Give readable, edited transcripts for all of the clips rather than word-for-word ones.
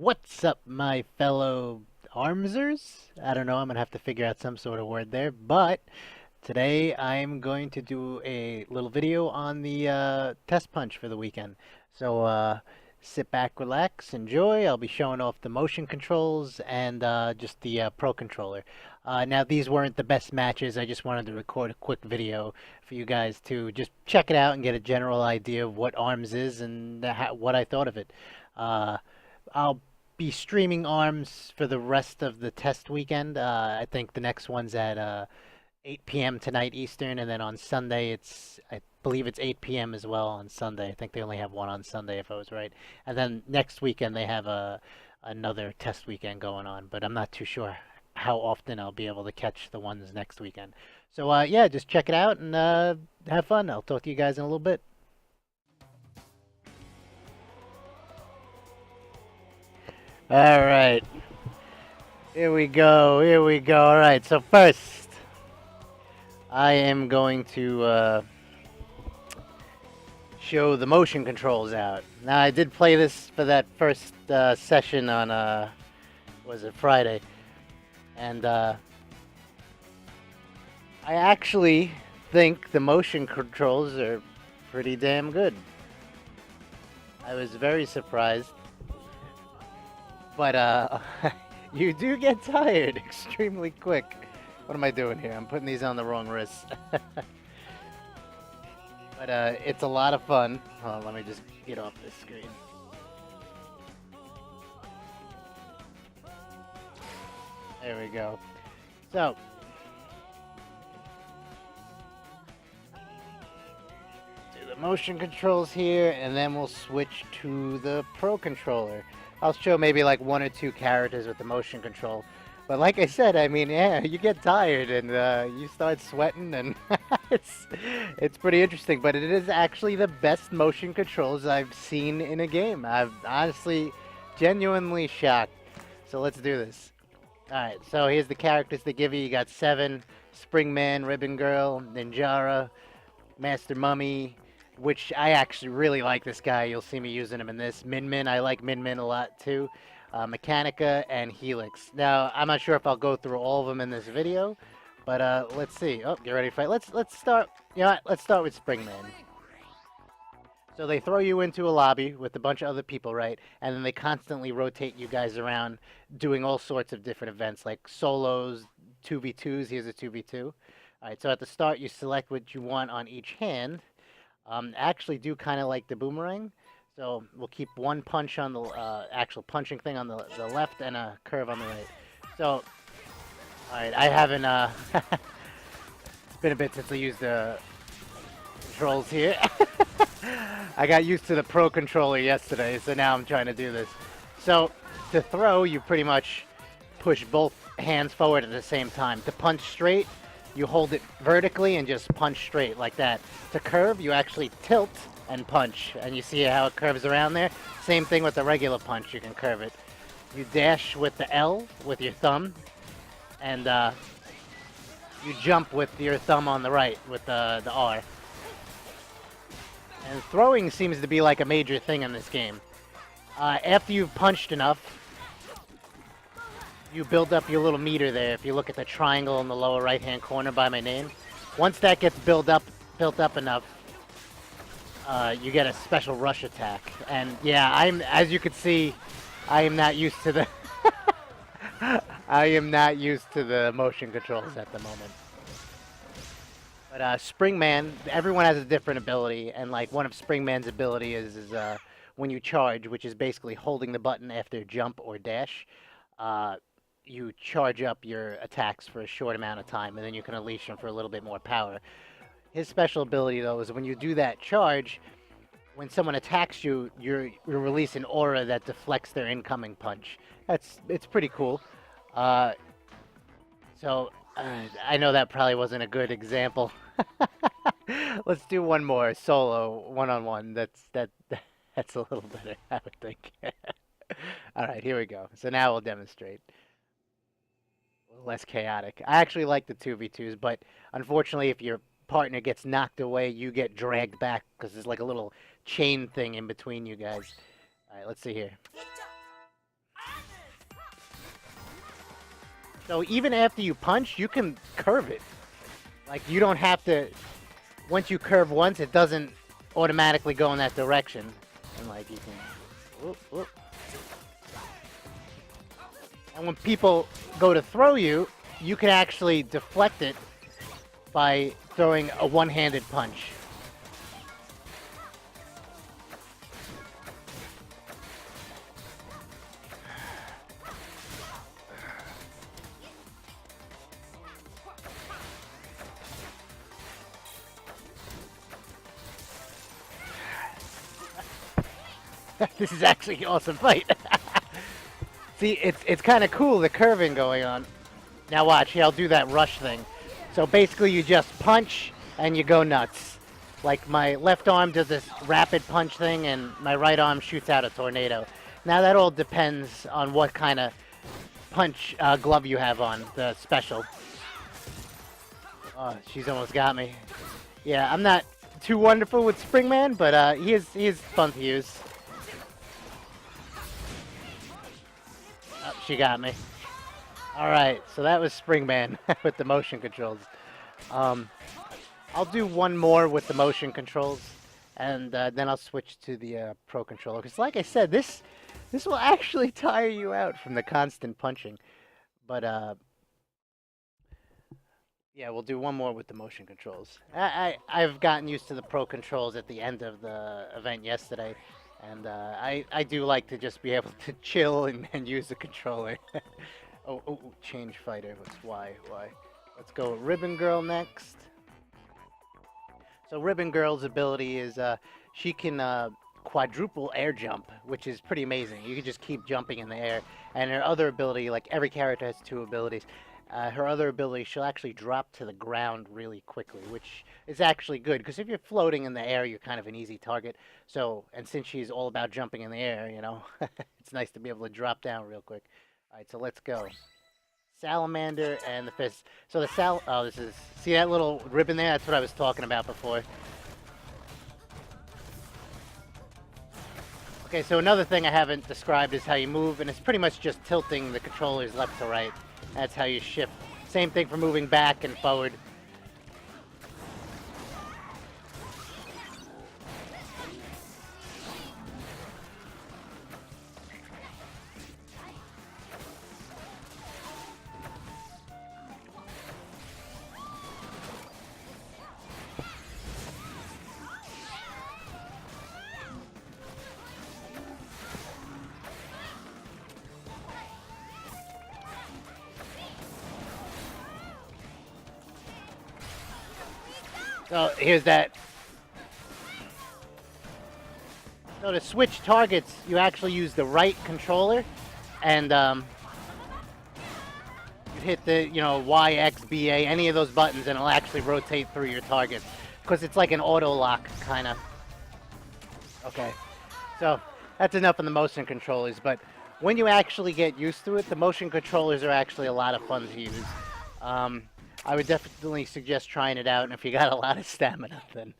What's up, my fellow armsers? I don't know, I'm gonna have to figure out some sort of word there, but today I'm going to do a little video on the test punch for the weekend. So sit back, relax, enjoy. I'll be showing off the motion controls and just the Pro Controller. Now, these weren't the best matches. I just wanted to record a quick video for you guys to just check it out and get a general idea of what ARMS is and what I thought of it. Uh, I'll be streaming ARMS for the rest of the test weekend. I think the next one's at 8 p.m. tonight Eastern, and then on Sunday I believe it's 8 p.m. as well on Sunday. I think they only have one on Sunday if I was right. And then next weekend they have another test weekend going on, but I'm not too sure how often I'll be able to catch the ones next weekend. So yeah, just check it out and have fun. I'll talk to you guys in a little bit. All right. Here we go. Here we go. All right. So first, I am going to show the motion controls out. Now, I did play this for that first session on was it Friday, and I actually think the motion controls are pretty damn good. I was very surprised. But you do get tired extremely quick. What am I doing here? I'm putting these on the wrong wrist. But it's a lot of fun. Hold on, let me just get off this screen. There we go. So, do the motion controls here, and then we'll switch to the Pro Controller. I'll show maybe like one or two characters with the motion control. But like I said, I mean, yeah, you get tired and you start sweating, and it's pretty interesting. But it is actually the best motion controls I've seen in a game. I've honestly, genuinely shocked. So let's do this. All right, so here's the characters they give you. You got 7, Springman, Ribbon Girl, Ninjara, Master Mummy, which I actually really like this guy. You'll see me using him in this. Min Min, I like Min Min a lot too. Mechanica and Helix. Now, I'm not sure if I'll go through all of them in this video, but let's see. Oh, get ready to fight. Let's start. You know what? Let's start with Springman. So they throw you into a lobby with a bunch of other people, right? And then they constantly rotate you guys around, doing all sorts of different events like solos, 2v2s. Here's a 2v2. All right. So at the start, you select what you want on each hand. Actually do kind of like the boomerang. So we'll keep one punch on the actual punching thing on the left and a curve on the right. So, alright, I haven't, it's been a bit since I used the controls here. I got used to the Pro Controller yesterday, so now I'm trying to do this. So, to throw, you pretty much push both hands forward at the same time. To punch straight, you hold it vertically and just punch straight like that. To curve, you actually tilt and punch. And you see how it curves around there? Same thing with the regular punch, you can curve it. You dash with the L with your thumb. And you jump with your thumb on the right with the R. And throwing seems to be like a major thing in this game. After you've punched enough, you build up your little meter there. If you look at the triangle in the lower right-hand corner by my name, once that gets built up enough, you get a special rush attack. And yeah, as you can see, I am not used to the I am not used to the motion controls at the moment. But Springman, everyone has a different ability, and like one of Springman's ability is when you charge, which is basically holding the button after jump or dash. You charge up your attacks for a short amount of time, and then you can unleash them for a little bit more power. His special ability, though, is when you do that charge, when someone attacks you, you release an aura that deflects their incoming punch. It's pretty cool. So I know that probably wasn't a good example. Let's do one more solo, one-on-one. That's a little better, I would think. All right, here we go. So now we'll demonstrate. Less chaotic. I actually like the 2v2s, but unfortunately, if your partner gets knocked away, you get dragged back because there's like a little chain thing in between you guys. All right, let's see here. So even after you punch, you can curve it. Like, you don't have to... Once you curve once, it doesn't automatically go in that direction. And, like, you can... Whoop, whoop. And when people go to throw you, you can actually deflect it by throwing a one-handed punch. This is actually an awesome fight. See, it's kind of cool, the curving going on. Now watch, here, I'll do that rush thing. So basically you just punch and you go nuts. Like my left arm does this rapid punch thing and my right arm shoots out a tornado. Now that all depends on what kind of punch glove you have on, the special. Oh, she's almost got me. Yeah, I'm not too wonderful with Springman, but he is fun to use. Oh, she got me. Alright, so that was Springman with the motion controls. I'll do one more with the motion controls, and then I'll switch to the Pro Controller. Because like I said, this will actually tire you out from the constant punching. But, yeah, we'll do one more with the motion controls. I've gotten used to the Pro Controls at the end of the event yesterday. And I do like to just be able to chill and use the controller. oh, change fighter. Why? Let's go with Ribbon Girl next. So Ribbon Girl's ability is she can quadruple air jump, which is pretty amazing. You can just keep jumping in the air. And her other ability, like every character has two abilities. Her other ability, she'll actually drop to the ground really quickly, which is actually good, because if you're floating in the air, you're kind of an easy target. So, and since she's all about jumping in the air, you know, it's nice to be able to drop down real quick. All right, so let's go. Salamander and the fist. So the oh, this is, see that little ribbon there? That's what I was talking about before. Okay, so another thing I haven't described is how you move, and it's pretty much just tilting the controllers left to right. That's how you shift. Same thing for moving back and forward. So here's that. So to switch targets, you actually use the right controller, and you hit the, you know, Y, X, B, A, any of those buttons, and it'll actually rotate through your targets, because it's like an auto lock kind of. Okay, so that's enough on the motion controllers. But when you actually get used to it, the motion controllers are actually a lot of fun to use. I would definitely suggest trying it out, and if you got a lot of stamina, then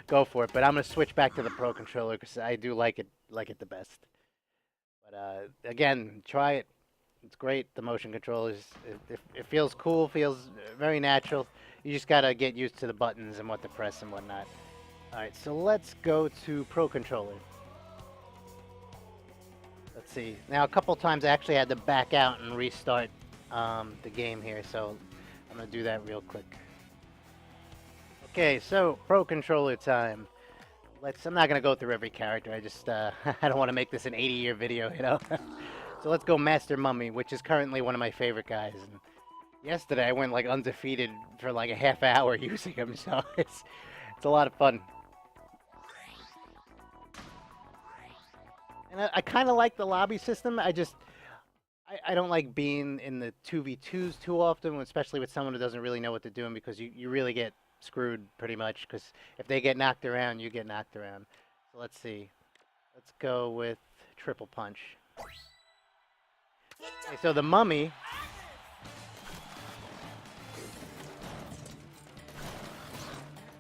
go for it. But I'm going to switch back to the Pro Controller because I do like it the best. But again, try it. It's great. The motion controllers, it feels cool, feels very natural. You just got to get used to the buttons and what to press and whatnot. All right, so let's go to Pro Controller. Let's see. Now, a couple times I actually had to back out and restart the game here, so I'm going to do that real quick. Okay, so Pro Controller time. I'm not going to go through every character. I just, I don't want to make this an 80-year video, you know? So let's go Master Mummy, which is currently one of my favorite guys. And yesterday I went like undefeated for like a half hour using him, so it's a lot of fun. And I kind of like the lobby system. I don't like being in the 2v2s too often, especially with someone who doesn't really know what they're doing, because you really get screwed pretty much, because if they get knocked around, you get knocked around. So let's see. Let's go with Triple Punch. Okay, so the Mummy.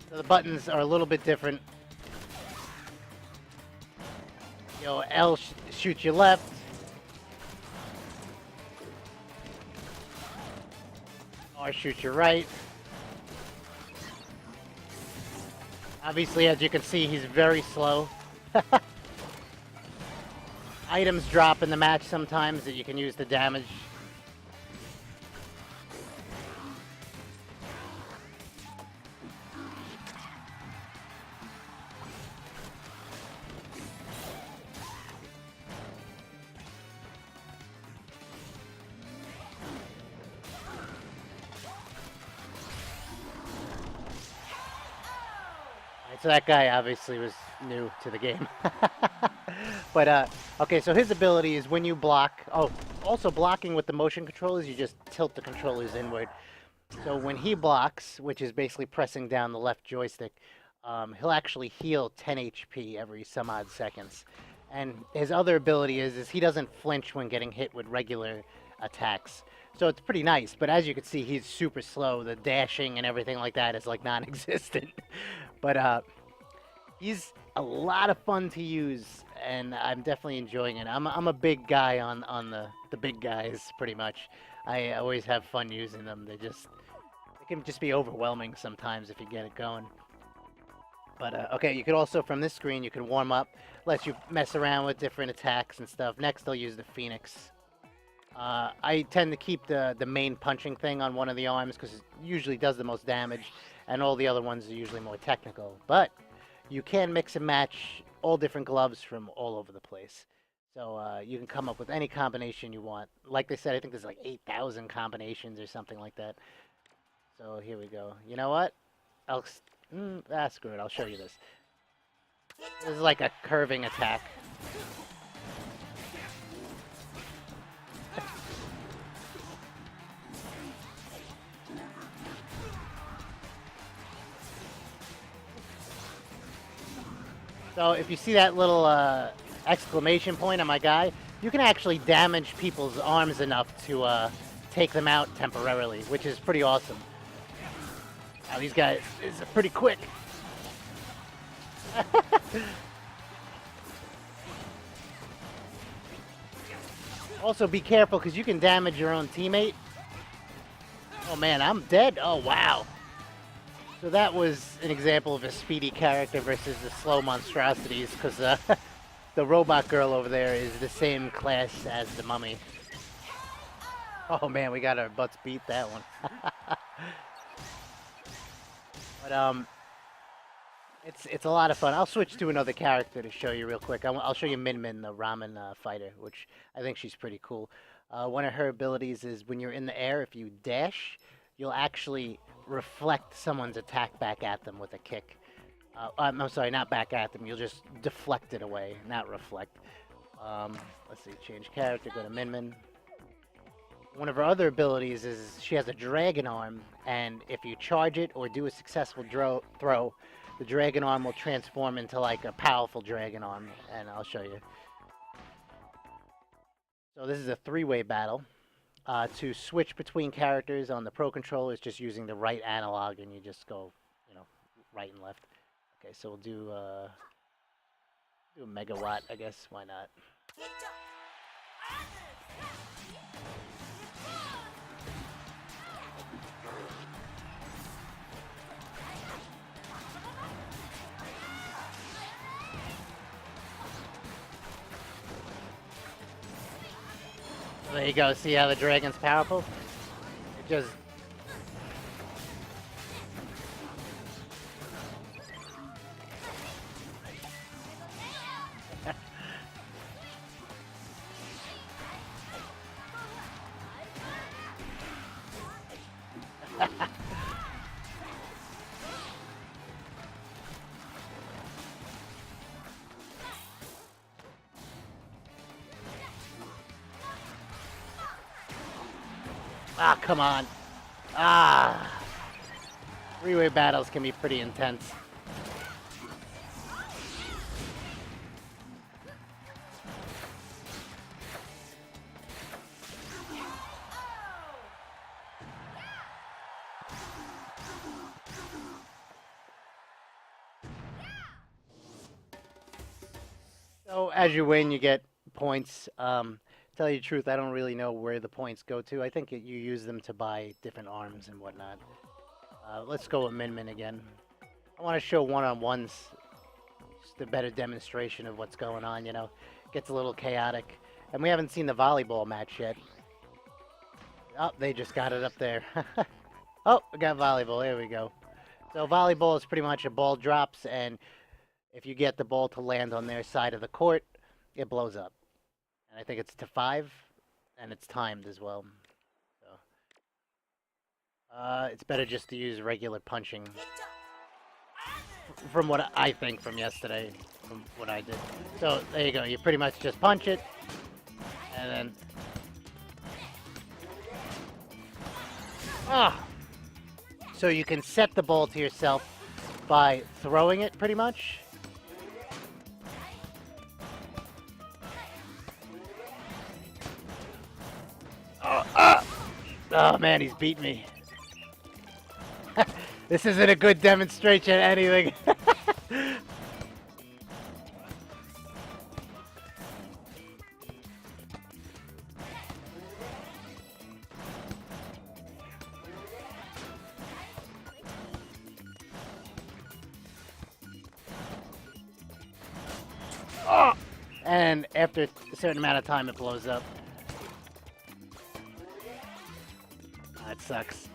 So the buttons are a little bit different. You know, L shoots you left. Or shoot your right. Obviously, as you can see, he's very slow. Items drop in the match sometimes that you can use to damage. So that guy obviously was new to the game. But, okay, so his ability is when you block... Oh, also blocking with the motion controllers, you just tilt the controllers inward. So when he blocks, which is basically pressing down the left joystick, he'll actually heal 10 HP every some odd seconds. And his other ability is he doesn't flinch when getting hit with regular attacks. So it's pretty nice, but as you can see, he's super slow. The dashing and everything like that is like non-existent. But he's a lot of fun to use, and I'm definitely enjoying it. I'm a big guy on the big guys, pretty much. I always have fun using them. They can just be overwhelming sometimes if you get it going. But okay, you could also, from this screen, you can warm up, lets you mess around with different attacks and stuff. Next, I'll use the Phoenix. I tend to keep the main punching thing on one of the arms because it usually does the most damage, and all the other ones are usually more technical. But you can mix and match all different gloves from all over the place. So you can come up with any combination you want. Like they said, I think there's like 8,000 combinations or something like that. So here we go. You know what? Screw it. I'll show you this. This is like a curving attack. So if you see that little exclamation point on my guy, you can actually damage people's arms enough to take them out temporarily, which is pretty awesome. Now these guys is pretty quick. Also be careful because you can damage your own teammate. Oh man, I'm dead. Oh wow. So that was an example of a speedy character versus the slow monstrosities, because the robot girl over there is the same class as the mummy. Oh man, we got our butts beat that one. But it's a lot of fun. I'll switch to another character to show you real quick. I'll show you Min Min, the ramen fighter, which I think she's pretty cool. One of her abilities is when you're in the air, if you dash, you'll actually reflect someone's attack back at them with a kick. I'm sorry, not back at them. You'll just deflect it away, not reflect. Let's see, change character, go to Min Min. One of her other abilities is she has a dragon arm, and if you charge it or do a successful throw, the dragon arm will transform into like a powerful dragon arm, and I'll show you. So this is a three-way battle. To switch between characters on the Pro Controller is just using the right analog, and you just go, right and left. Okay, so we'll do a megawatt, I guess. Why not? There you go. See how the dragon's powerful? It just... Ah, come on. Ah. Three-way battles can be pretty intense. So as you win, you get points. To tell you the truth, I don't really know where the points go to. I think you use them to buy different arms and whatnot. Let's go with Min Min again. I want to show one-on-ones. Just a better demonstration of what's going on, you know. Gets a little chaotic. And we haven't seen the volleyball match yet. Oh, they just got it up there. Oh, we got volleyball. There we go. So volleyball is pretty much a ball drops, and if you get the ball to land on their side of the court, it blows up. And I think it's to 5, and it's timed as well. So, it's better just to use regular punching. From what I think from yesterday, from what I did. So there you go. You pretty much just punch it, and then so you can set the ball to yourself by throwing it, pretty much. Oh man, he's beat me. This isn't a good demonstration of anything. And after a certain amount of time, it blows up. That sucks.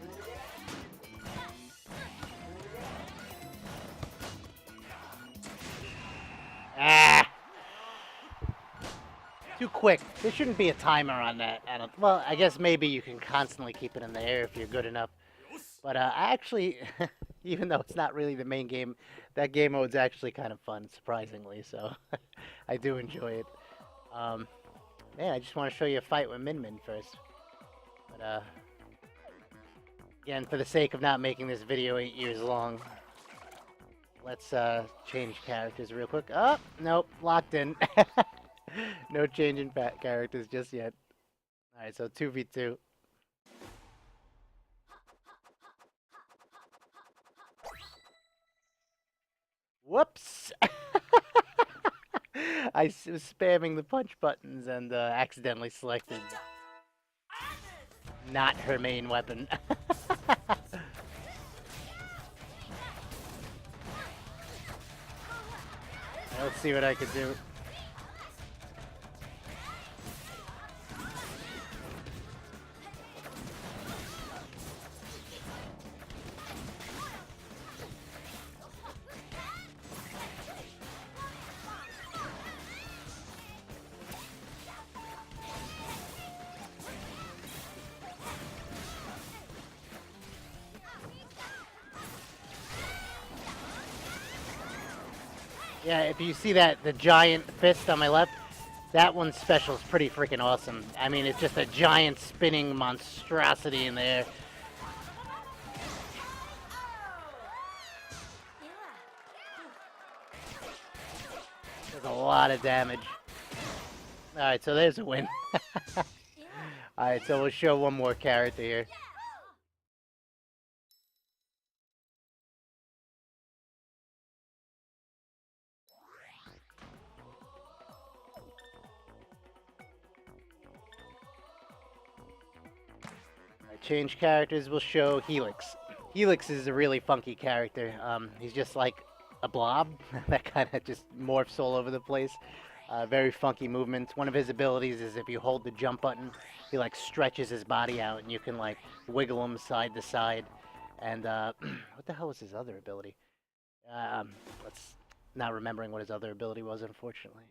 Too quick. There shouldn't be a timer on that. Well, I guess maybe you can constantly keep it in the air if you're good enough. But I actually, even though it's not really the main game, that game mode's actually kind of fun, surprisingly. So I do enjoy it. Man, I just want to show you a fight with Min Min first. But again, for the sake of not making this video 8 years long, let's change characters real quick. Oh, nope, locked in. No change in characters just yet. Alright, so 2v2. Whoops! I was spamming the punch buttons and accidentally selected not her main weapon. Let's see what I can do. Yeah, if you see that, the giant fist on my left, that one's special is pretty freaking awesome. I mean, it's just a giant spinning monstrosity in there. Does a lot of damage. Alright, so there's a win. Alright, so we'll show one more character here. Change characters, will show Helix. Helix is a really funky character. He's just like a blob that kind of just morphs all over the place. Very funky movements. One of his abilities is if you hold the jump button, he like stretches his body out and you can like wiggle him side to side. And what the hell was his other ability? Let's not remembering what his other ability was, unfortunately.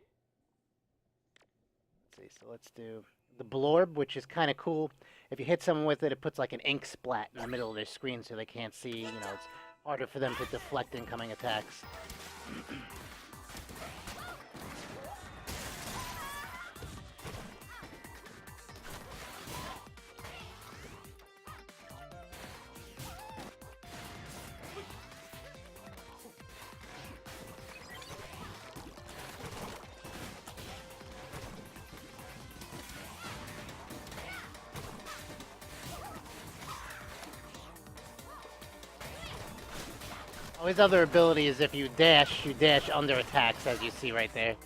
Let's see, so let's do the blorb, which is kind of cool. If you hit someone with it, it puts like an ink splat in the middle of their screen so they can't see, you know, it's harder for them to deflect incoming attacks. Oh, his other ability is if you dash under attacks, as you see right there.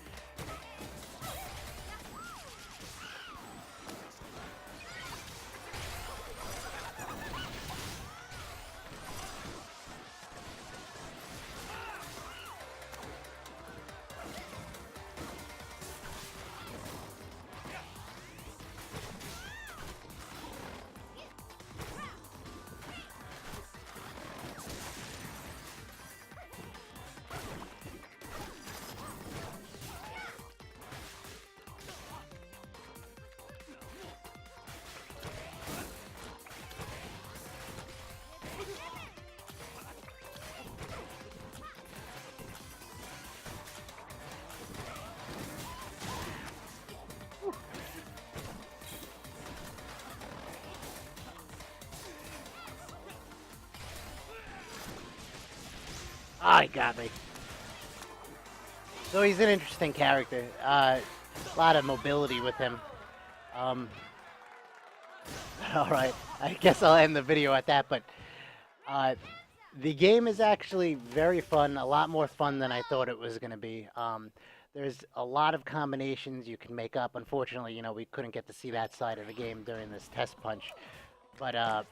Ah, he got me. So he's an interesting character. A lot of mobility with him. All right, I guess I'll end the video at that. But the game is actually very fun. A lot more fun than I thought it was going to be. There's a lot of combinations you can make up. Unfortunately, you know, we couldn't get to see that side of the game during this test punch. But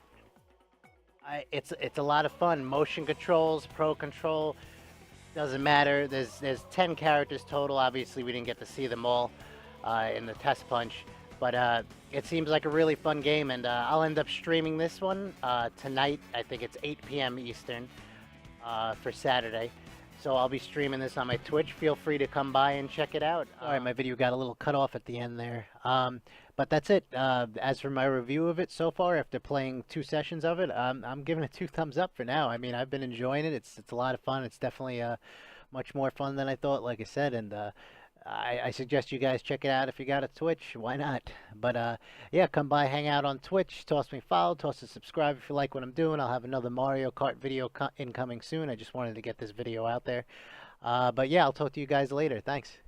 it's a lot of fun. Motion controls, pro control, doesn't matter. There's 10 characters total. Obviously, we didn't get to see them all in the test punch. But it seems like a really fun game, and I'll end up streaming this one tonight. I think it's 8 p.m. Eastern for Saturday. So I'll be streaming this on my Twitch. Feel free to come by and check it out. All right, my video got a little cut off at the end there. But that's it. As for my review of it so far, after playing 2 sessions of it, I'm giving it 2 thumbs up for now. I mean, I've been enjoying it. It's a lot of fun. It's definitely much more fun than I thought, like I said. And I suggest you guys check it out if you got a Twitch. Why not? But yeah, come by, hang out on Twitch, toss me a follow, toss a subscribe if you like what I'm doing. I'll have another Mario Kart video incoming soon. I just wanted to get this video out there. But yeah, I'll talk to you guys later. Thanks.